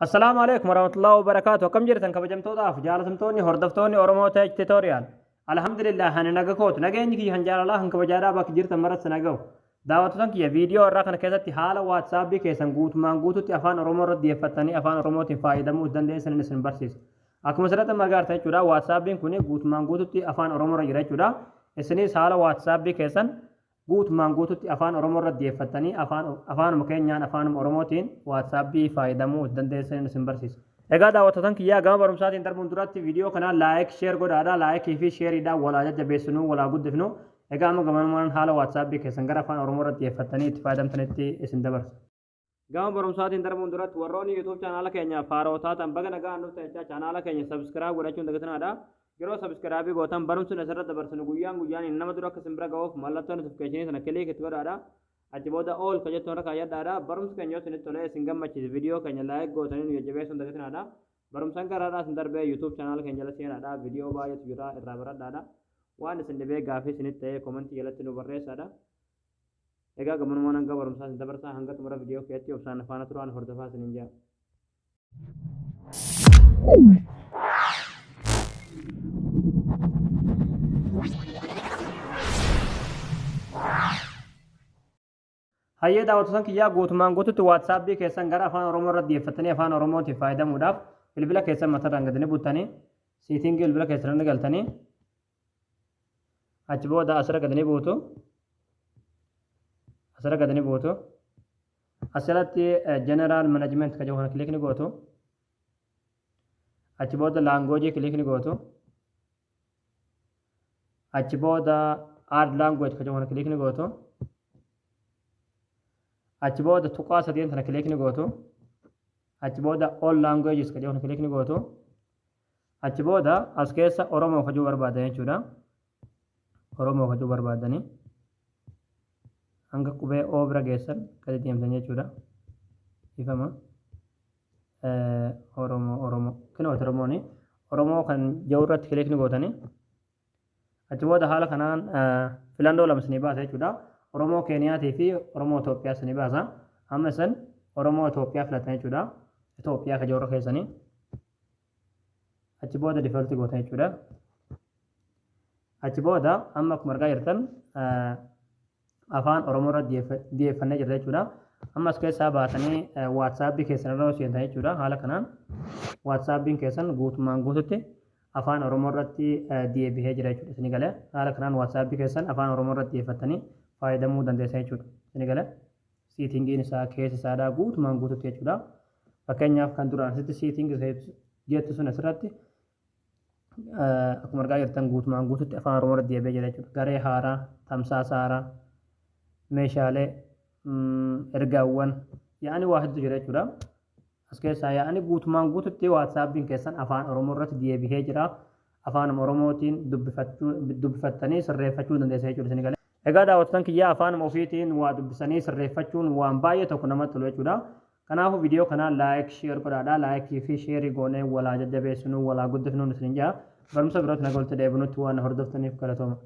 السلام عليكم ورحمة الله وبركاته. كم جرتن كبجمتودا فجالتمتوني هردفتوني أورمو تاج توتوريال. الحمد لله هن نجاكوت نجاني كي هنجال الله هنك بجارا بك جرت مرة سنجاو. دعوتك كي فيديو الرقم كذا تحال واتساب بك سنجوت مانجوت تأفان أورمو رد يفتني أفان أورمو تفايدة مودن ده سن برسيس. أكو مسألة ما قارت شورا واتساب بين كوني جوت مانجوت تأفان أورمو رجرا شورا. إسني سال واتساب بك سن guut maanguututti afaan oromoo irra deeffattanii afaanuma keenyaan afaanuma oromootiin waatsaapbii fayyadamuu dandeessan isin barsiisa. Egaa daawwattoota kiyyaa gama barumsaatiin darbuun duratti viidiyoo kana laayik sheer godhaadha. Laayikii fi sheeriidhaan walaa jajjabeessinuu walaa guddifnu. Egaa amma gamaan haala waatsaapbii keessan gara afaan oromoo irra deeffattanii itti fayyadamtanitti isin dabarsa. Gama barumsaatiin darbuun duratti warroonni yuutuub chaanaala keenya faarootaa tan baga nagaa nuuf ta'e chaanaala keenya sabskiraayib godhachuun dagatanaadha. Yeroo sabskiraabii gootan barumsi asirratti dabarsinu guyyaan nama dura akka simbira ga'uuf mallattoo notifikashinii sana kilik itti godhaadha. Achi booda ool ka jettoon irra kaayyadhaadha. Barumsi keenya yoo isinitti tolee isin gammachiise viidiyoo keenya laayik gootanii nu jajjabeessuun dagatinaadha. Barumsaan garaadhaa isin darbee yuutuub chaanaala keenya jala seenaadha. Viidiyoo baay'eetu jira irraa baradhaadha. Waan isin dhibee gaafii isinitti ta'ee koomentii jalatti nu barreessaadha. Egaa gamanumaan hanga barumsaa isin dabarsaa hanga xumura viidiyoo keessatti obsaan faana turaan hordofaa isiniin jira. Hayyee daawwattoota kiyyaa guutumaan guututti waatsaapbii keessan gara afaan oromoo irra deeffattanii afaan oromootiin fayyadamuudhaaf bilbila keessan mataadhaan gadanii buttanii siitingii bilbila keessan irra galtanii achi booda asirra gadanii buutu asirratti jeneraal management ka jedhu kilikni gootu achi booda laangoojii kilikni gootu achi booda add language ka jedhu kilikni gootu achi booda tuqaa sadeen sana kilikni gootu achi booda all languages ka jedhu kilikni gootu achi booda as keessa oromoo hojuu barbaadan jechuudha. Oromoo hojuu barbaadanii hanga qubee oo bira geessan gadi deemtan jechuudha. Ifama oromoo kinooti oromoo kan jiru irratti kilikni gootanii achi booda haala kanaan filannoo lama isinii baasa jechuudha. Oromoo Keeniyaatii fi Oromoo Itoophiyaa isinii baasa. Amma isin Oromoo Itoophiyaa filatan jechuudha. Itoophiyaa ka jiru keessanii achi booda difoltii gootan jechuudha. Achi booda amma akkuma argaa jirtan afaan oromoo irra deeffannee jirra jechuudha. Amma as keessaa baatanii waatsaapbii keessan irra seentan jechuudha. Haala kanaan waatsaappiin keessan guutumaan guututti afaan oromoo irratti deebihee jira jechuudha. Isin galee haala kanaan waatsaapbii keessan afaan oromoo irratti deeffattanii fayyadamuu dandeessan jechuudha. Isin galee siitingiin isaa keessa isaadhaa guutumaan guututti jechuudha. Fakkeenyaaf kan duraan asitti siitingii jettu sun asirratti akkuma argaa jirtan guutumaan guututti afaan oromoo irratti deebi'ee jira jechuudha. Garee haaraa, tamsaasa haaraa, meeshaalee ergaawwan yaa'ani waa hedduu jira jechuudha. As keessaa yaa'ani guutumaan guututti waatsaappiin keessan afaan oromoo irratti deebi'ee jira. Afaan oromootiin dubbifattanii sirreeffachuu dandeessan jechuudha isin galee. Egaa daawwattoota kiyyaa afaan ofiitiin waa dubbisanii sirreeffachuun waan baay'ee tokko namatti tolu jechuudha. Kanaafuu viidiyoo kana laayik sheer godhaadha. Laayikii fi sheerii goonee walaa jajjabeessinuu walaa guddifnuu isin jaa. Barumsa birootti nagaan walitti deebinutti waan hordoftaniif galatooma.